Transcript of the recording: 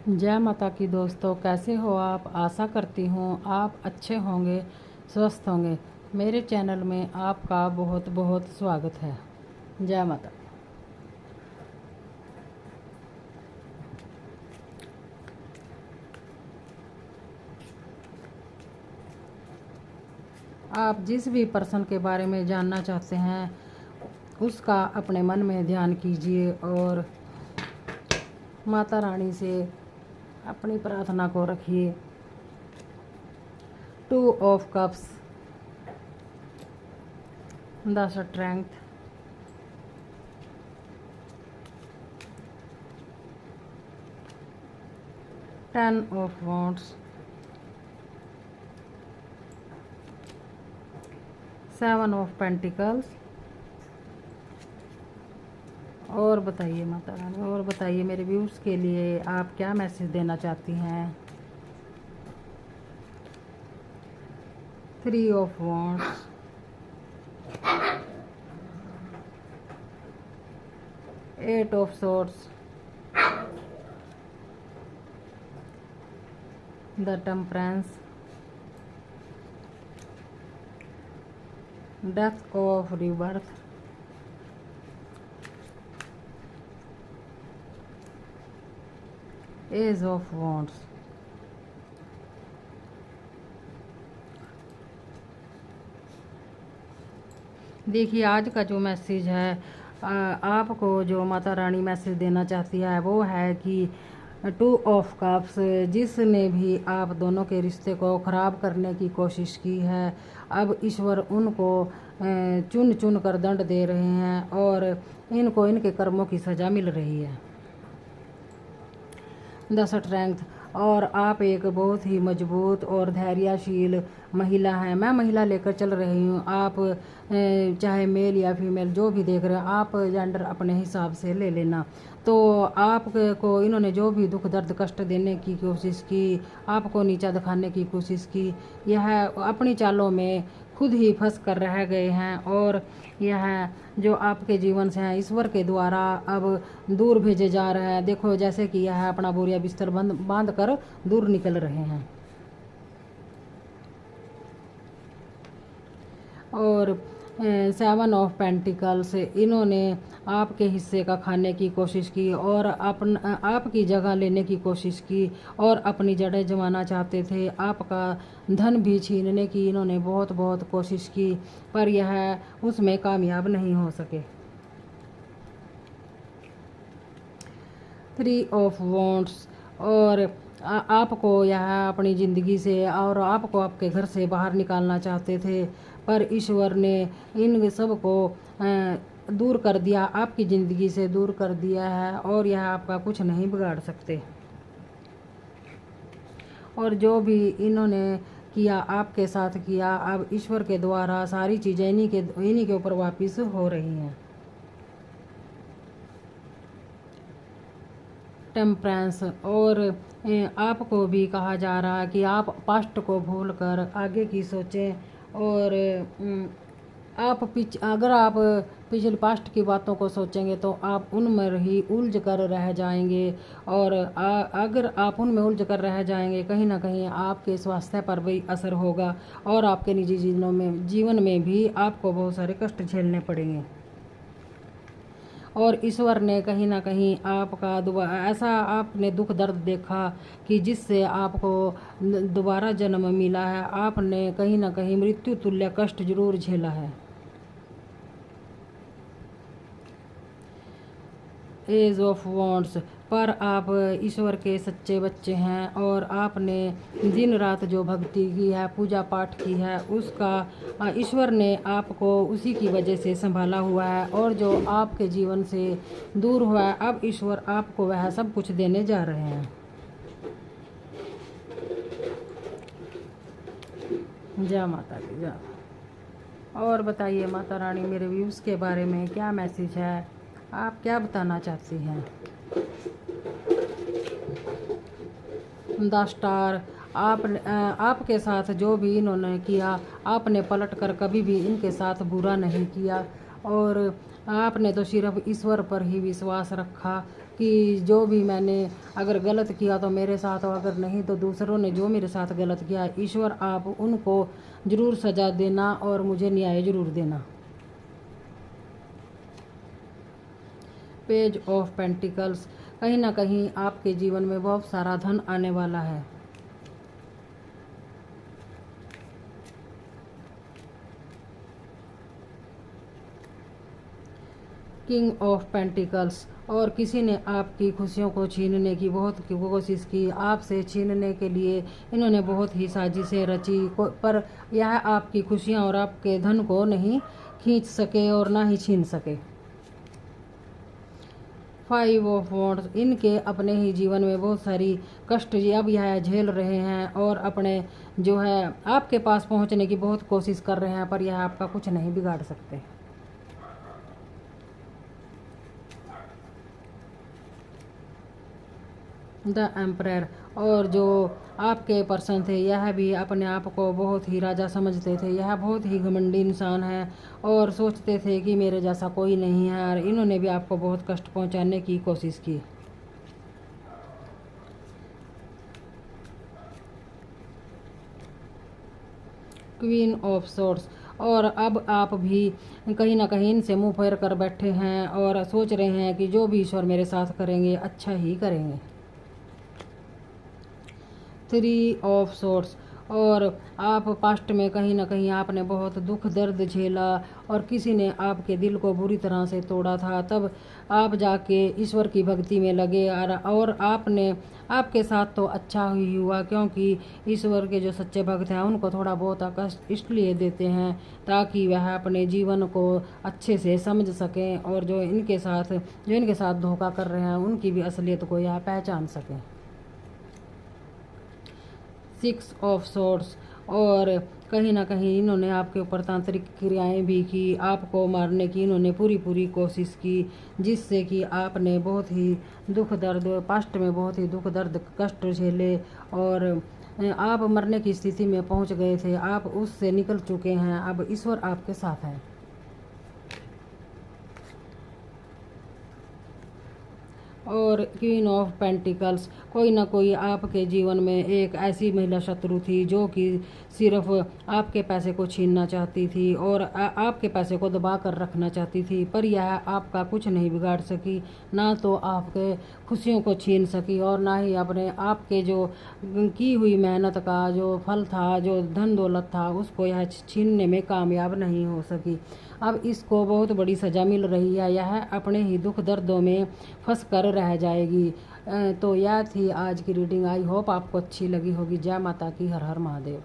जय माता की दोस्तों, कैसे हो आप। आशा करती हूँ आप अच्छे होंगे, स्वस्थ होंगे। मेरे चैनल में आपका बहुत बहुत स्वागत है। जय माता। आप जिस भी पर्सन के बारे में जानना चाहते हैं उसका अपने मन में ध्यान कीजिए और माता रानी से अपनी प्रार्थना को रखिए। 2 of cups, the strength, 10 of wands, 7 of pentacles. और बताइए माता रानी, और बताइए मेरे व्यूअर्स के लिए आप क्या मैसेज देना चाहती हैं। 3 of wands, 8 of swords, the temperance, death of rebirth, ace of wands. देखिए आज का जो मैसेज है, आपको जो माता रानी मैसेज देना चाहती है वो है कि 2 ऑफ कप्स, जिसने भी आप दोनों के रिश्ते को ख़राब करने की कोशिश की है, अब ईश्वर उनको चुन चुन कर दंड दे रहे हैं और इनको इनके कर्मों की सज़ा मिल रही है। द स्ट्रेंथ, और आप एक बहुत ही मजबूत और धैर्यशील महिला हैं। मैं महिला लेकर चल रही हूँ। आप चाहे मेल या फीमेल जो भी देख रहे हो, आप जेंडर अपने हिसाब से ले लेना। तो आपको इन्होंने जो भी दुख दर्द कष्ट देने की कोशिश की, आपको नीचा दिखाने की कोशिश की, यह अपनी चालों में खुद ही फंस कर रह गए हैं और यह जो आपके जीवन से हैं ईश्वर के द्वारा अब दूर भेजे जा रहे हैं। देखो जैसे कि यह अपना बोरिया बिस्तर बांध कर दूर निकल रहे हैं। और 7 ऑफ पेंटिकल्स, इन्होंने आपके हिस्से का खाने की कोशिश की और आपकी जगह लेने की कोशिश की और अपनी जड़ें जमाना चाहते थे। आपका धन भी छीनने की इन्होंने बहुत बहुत कोशिश की, पर यह उसमें कामयाब नहीं हो सके। 3 ऑफ वॉन्ड्स, और आपको यह अपनी ज़िंदगी से और आपको आपके घर से बाहर निकालना चाहते थे, पर ईश्वर ने इन सब को दूर कर दिया, आपकी ज़िंदगी से दूर कर दिया है और यह आपका कुछ नहीं बिगाड़ सकते। और जो भी इन्होंने किया आपके साथ किया, अब ईश्वर के द्वारा सारी चीज़ें इन्हीं के ऊपर वापस हो रही हैं। टेम्परेंस, और आपको भी कहा जा रहा है कि आप पास्ट को भूलकर आगे की सोचें और अगर आप पिछले पास्ट की बातों को सोचेंगे तो आप उनमें ही उलझ कर रह जाएंगे और अगर आप उनमें उलझ कर रह जाएंगे कहीं ना कहीं आपके स्वास्थ्य पर भी असर होगा और आपके निजी जीवन में भी आपको बहुत सारे कष्ट झेलने पड़ेंगे। और ईश्वर ने कहीं ना कहीं आपका ऐसा आपने दुख दर्द देखा कि जिससे आपको दोबारा जन्म मिला है। आपने कहीं ना कहीं मृत्यु तुल्य कष्ट जरूर झेला है। एज ऑफ वॉन्ड्स, पर आप ईश्वर के सच्चे बच्चे हैं और आपने दिन रात जो भक्ति की है, पूजा पाठ की है, उसका ईश्वर ने आपको उसी की वजह से संभाला हुआ है और जो आपके जीवन से दूर हुआ है, अब ईश्वर आपको वह सब कुछ देने जा रहे हैं। जय माता की जय। और बताइए माता रानी मेरे व्यूज़ के बारे में क्या मैसेज है, आप क्या बताना चाहती हैं। द स्टार, आपके साथ जो भी इन्होंने किया, आपने पलट कर कभी भी इनके साथ बुरा नहीं किया और आपने तो सिर्फ ईश्वर पर ही विश्वास रखा कि जो भी मैंने अगर गलत किया तो मेरे साथ, और अगर नहीं तो दूसरों ने जो मेरे साथ गलत किया, ईश्वर आप उनको ज़रूर सज़ा देना और मुझे न्याय ज़रूर देना। पेज ऑफ पेंटिकल्स, कहीं ना कहीं आपके जीवन में बहुत सारा धन आने वाला है। किंग ऑफ पेंटिकल्स, और किसी ने आपकी खुशियों को छीनने की बहुत कोशिश की, आपसे छीनने के लिए इन्होंने बहुत ही साजिशें रची, पर यह आपकी खुशियां और आपके धन को नहीं खींच सके और ना ही छीन सके। 5 ऑफ वॉन्ड्स, इनके अपने ही जीवन में बहुत सारी कष्ट अब यह झेल रहे हैं और अपने जो है आपके पास पहुंचने की बहुत कोशिश कर रहे हैं, पर यह आपका कुछ नहीं बिगाड़ सकते। द एम्परर, और जो आपके पर्सन थे यह भी अपने आप को बहुत ही राजा समझते थे। यह बहुत ही घमंडी इंसान है और सोचते थे कि मेरे जैसा कोई नहीं है, और इन्होंने भी आपको बहुत कष्ट पहुंचाने की कोशिश की। क्वीन ऑफ सोर्ड्स, और अब आप भी कहीं ना कहीं इनसे मुंह फेर कर बैठे हैं और सोच रहे हैं कि जो भी ईश्वर मेरे साथ करेंगे अच्छा ही करेंगे। 3 ऑफ सोर्ड्स, और आप पास्ट में कहीं ना कहीं आपने बहुत दुख दर्द झेला और किसी ने आपके दिल को बुरी तरह से तोड़ा था, तब आप जाके ईश्वर की भक्ति में लगे, और आपने आपके साथ तो अच्छा ही हुआ, क्योंकि ईश्वर के जो सच्चे भक्त हैं उनको थोड़ा बहुत कष्ट इसलिए देते हैं ताकि वह अपने जीवन को अच्छे से समझ सकें और जो इनके साथ धोखा कर रहे हैं उनकी भी असलियत को यह पहचान सकें। 6 ऑफ सोर्ड्स, और कहीं ना कहीं इन्होंने आपके ऊपर तांत्रिक क्रियाएं भी की, आपको मारने की इन्होंने पूरी कोशिश की, जिससे कि आपने बहुत ही दुख दर्द पास्ट में बहुत ही दुख दर्द कष्ट झेले और आप मरने की स्थिति में पहुंच गए थे। आप उससे निकल चुके हैं, अब ईश्वर आपके साथ है। और क्वीन ऑफ पेंटिकल्स, कोई ना कोई आपके जीवन में एक ऐसी महिला शत्रु थी जो कि सिर्फ आपके पैसे को छीनना चाहती थी और आपके पैसे को दबा कर रखना चाहती थी, पर यह आपका कुछ नहीं बिगाड़ सकी, ना तो आपके खुशियों को छीन सकी और ना ही अपने आपके जो की हुई मेहनत का जो फल था, जो धन दौलत था, उसको यह छीनने में कामयाब नहीं हो सकी। अब इसको बहुत बड़ी सज़ा मिल रही है, यह अपने ही दुख दर्दों में फंस कर रह जाएगी। तो यह थी आज की रीडिंग। आई होप आपको अच्छी लगी होगी। जय माता की, हर हर महादेव।